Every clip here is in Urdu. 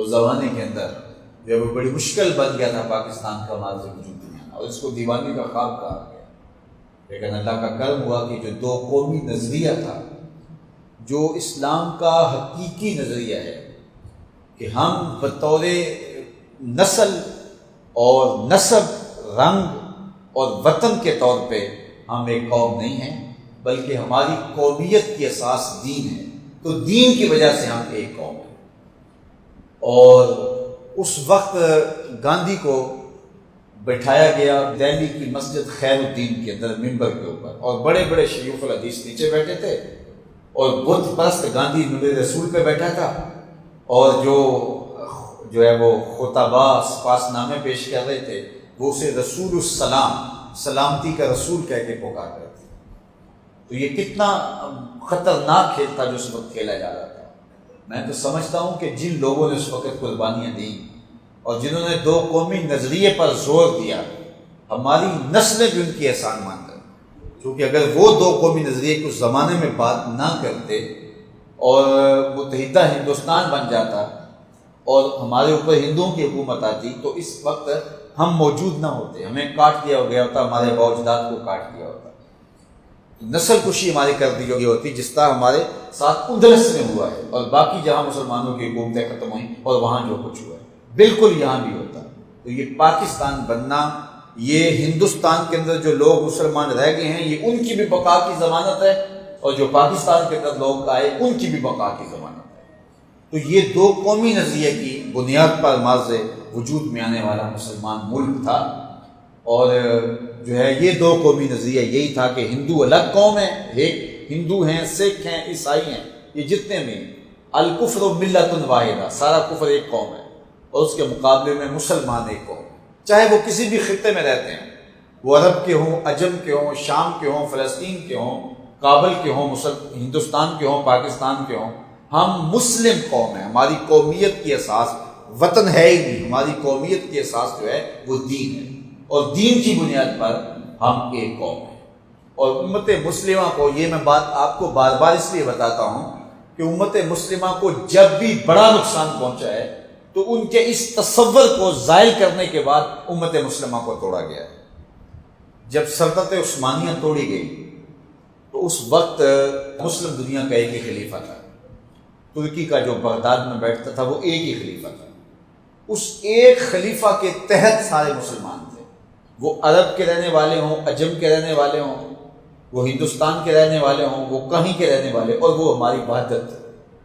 اس زمانے کے اندر جب وہ بڑی مشکل بن گیا تھا پاکستان کا ماضی وجود میں آنا، اور اس کو دیوانی کا خواب کہا گیا، لیکن اللہ کا کرم ہوا کہ جو دو قومی نظریہ تھا، جو اسلام کا حقیقی نظریہ ہے کہ ہم بطور نسل اور نسب، رنگ اور وطن کے طور پہ ہم ایک قوم نہیں ہیں، بلکہ ہماری قومیت کی اساس دین ہے، تو دین کی وجہ سے ہم ایک قوم ہیں۔ اور اس وقت گاندھی کو بٹھایا گیا دہلی کی مسجد خیر الدین کے اندر ممبر کے اوپر، اور بڑے بڑے شیوخ الحدیث نیچے بیٹھے تھے، اور بت پرست گاندھی نور رسول پہ بیٹھا تھا، اور جو ہے وہ خطبہ سپاس نامے پیش کر رہے تھے، وہ اسے رسول السلام، سلامتی کا رسول کہہ کے پکار رہے تھے۔ تو یہ کتنا خطرناک کھیل تھا جو اس وقت کھیلا جا رہا تھا۔ میں تو سمجھتا ہوں کہ جن لوگوں نے اس وقت قربانیاں دیں اور جنہوں نے دو قومی نظریے پر زور دیا، ہماری نسلیں بھی ان کی احسان مان کر، کیونکہ اگر وہ دو قومی نظریے کو زمانے میں بات نہ کرتے اور متحدہ ہندوستان بن جاتا اور ہمارے اوپر ہندوؤں کی حکومت آتی، تو اس وقت ہم موجود نہ ہوتے، ہمیں کاٹ دیا گیا ہوتا، ہمارے اباء و اجداد کو کاٹ دیا ہوتا، نسل کشی ہماری کر دی گئی ہوتی، جس طرح ہمارے ساتھ اندلس میں ہوا ہے اور باقی جہاں مسلمانوں کی حکومتیں ختم ہوئیں اور وہاں جو کچھ ہوا ہے بالکل یہاں بھی ہوتا۔ تو یہ پاکستان بننا، یہ ہندوستان کے اندر جو لوگ مسلمان رہ گئے ہیں، یہ ان کی بھی بقا کی ضمانت ہے، اور جو پاکستان کے اندر لوگ آئے ان کی بھی بقا کی ضمانت ہے۔ تو یہ دو قومی نظریے کی بنیاد پر ماض وجود میں آنے والا مسلمان ملک تھا، اور جو ہے یہ دو قومی نظریہ یہی تھا کہ ہندو الگ قوم ہے، ایک ہندو ہیں، سکھ ہیں، عیسائی ہیں، یہ جتنے بھی الکفر ملت واحدہ، سارا کفر ایک قوم ہے، اور اس کے مقابلے میں مسلمان ایک قوم ہے، چاہے وہ کسی بھی خطے میں رہتے ہیں، وہ عرب کے ہوں، عجم کے ہوں، شام کے ہوں، فلسطین کے ہوں، کابل کے ہوں، ہندوستان کے ہوں، پاکستان کے ہوں، ہم مسلم قوم ہیں۔ ہماری قومیت کی اساس وطن ہے ہی نہیں، ہماری قومیت کی اساس جو ہے وہ دین ہے، اور دین کی بنیاد پر ہم ایک قوم ہیں۔ اور امت مسلمہ کو، یہ میں بات آپ کو بار بار اس لیے بتاتا ہوں کہ امت مسلمہ کو جب بھی بڑا نقصان پہنچا ہے تو ان کے اس تصور کو زائل کرنے کے بعد امت مسلمہ کو توڑا گیا ہے۔ جب سلطنت عثمانیہ توڑی گئی تو اس وقت مسلم دنیا کا ایک ہی خلیفہ تھا، ترکی کا جو بغداد میں بیٹھتا تھا وہ ایک ہی خلیفہ تھا، اس ایک خلیفہ کے تحت سارے مسلمان تھے، وہ عرب کے رہنے والے ہوں، عجم کے رہنے والے ہوں، وہ ہندوستان کے رہنے والے ہوں، وہ کہیں کے رہنے والے، اور وہ ہماری وحدت،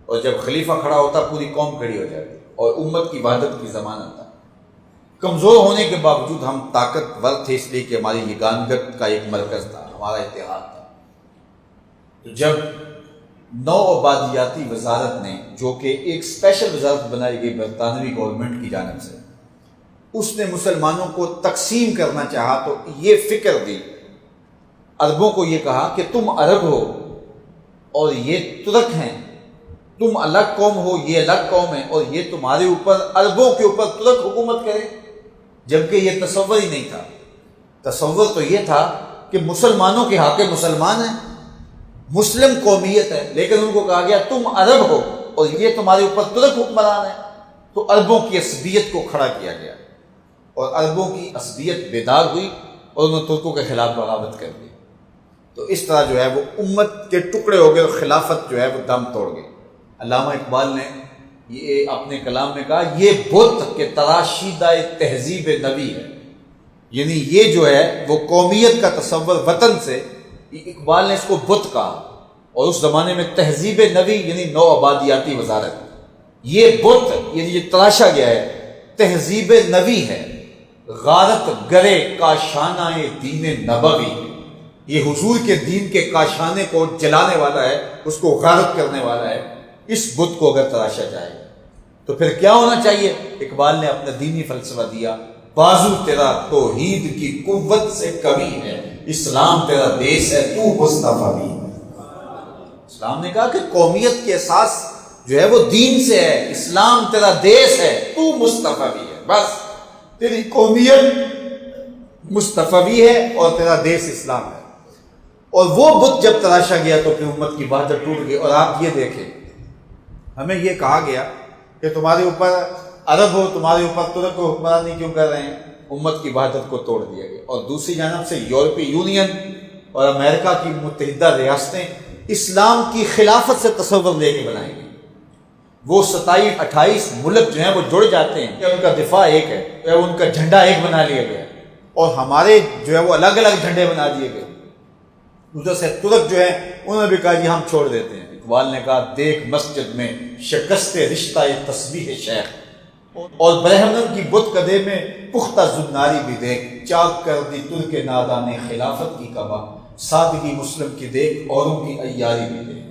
اور جب خلیفہ کھڑا ہوتا پوری قوم کھڑی ہو جاتی، اور امت کی وحدت کی ضمانت تھا۔ کمزور ہونے کے باوجود ہم طاقتور تھے، اس لیے کہ ہماری یگانگت کا ایک مرکز تھا، ہمارا اتحاد تھا۔ تو جب نو آبادیاتی وزارت نے، جو کہ ایک اسپیشل وزارت بنائی گئی برطانوی گورنمنٹ کی جانب سے، اس نے مسلمانوں کو تقسیم کرنا چاہا تو یہ فکر دی، عربوں کو یہ کہا کہ تم عرب ہو اور یہ ترک ہیں، تم الگ قوم ہو، یہ الگ قوم ہے، اور یہ تمہارے اوپر، عربوں کے اوپر ترک حکومت کرے، جبکہ یہ تصور ہی نہیں تھا۔ تصور تو یہ تھا کہ مسلمانوں کے حق مسلمان ہیں، مسلم قومیت ہے، لیکن ان کو کہا گیا تم عرب ہو اور یہ تمہارے اوپر ترک حکمران ہے، تو عربوں کی عصبیت کو کھڑا کیا گیا، اور عربوں کی عصبیت بیدار ہوئی اور انہوں نے ترکوں کے خلاف بغاوت کر دی۔ تو اس طرح جو ہے وہ امت کے ٹکڑے ہو گئے اور خلافت جو ہے وہ دم توڑ گئی۔ علامہ اقبال نے یہ اپنے کلام میں کہا، یہ بت کے تراشیدہ تہذیب نبی ہے، یعنی یہ جو ہے وہ قومیت کا تصور وطن سے، اقبال نے اس کو بت کہا، اور اس زمانے میں تہذیب نبی یعنی نو آبادیاتی وزارت، یہ بت یعنی یہ تراشا گیا ہے، تہذیب نبی ہے، غارت گرے کاشانہ دین نبوی، یہ حضور کے دین کے کاشانے کو جلانے والا ہے، اس کو غارت کرنے والا ہے۔ اس بت کو اگر تراشا جائے تو پھر کیا ہونا چاہیے؟ اقبال نے اپنا دینی فلسفہ دیا، بازو تیرا توحید کی قوت سے کمی ہے، اسلام تیرا دیس ہے، تو مصطفیٰ بھی ہے۔ اسلام نے کہا کہ قومیت کی اساس جو ہے وہ دین سے ہے، اسلام تیرا دیس ہے، تو مصطفیٰ بھی ہے، بس تیری قومیت مصطفیٰ ہے اور تیرا دیس اسلام ہے۔ اور وہ بت جب تراشا گیا تو پھر امت کی وحدت ٹوٹ گئی۔ اور آپ یہ دیکھیں، ہمیں یہ کہا گیا کہ تمہارے اوپر عرب ہو تمہارے اوپر ترک کو حکمرانی کیوں کر رہے ہیں؟ امت کی وحدت کو توڑ دیا گیا. اور دوسری جانب سے یورپی یونین اور امریکہ کی متحدہ ریاستیں اسلام کی خلافت سے تصور لے کے بنائیں گی. وہ 27-28 ملک جو ہیں وہ جڑ جاتے ہیں کہ ان کا دفاع ایک ہے, ان کا جھنڈا ایک بنا لیا گیا, اور ہمارے جو ہے وہ الگ الگ جھنڈے بنا دیے گئے. ادھر سے ترک جو ہیں انہوں نے بھی کہا جی ہم چھوڑ دیتے ہیں. اقبال نے کہا دیکھ مسجد میں شکست رشتہ تسبیح شیخ, اور برہمن کی بت کدے میں پختہ زناری بھی دیکھ, چاک کر دی ترک نادان خلافت کی کبا, سادگی مسلم کی دیکھ اوروں کی عیاری بھی دیکھ.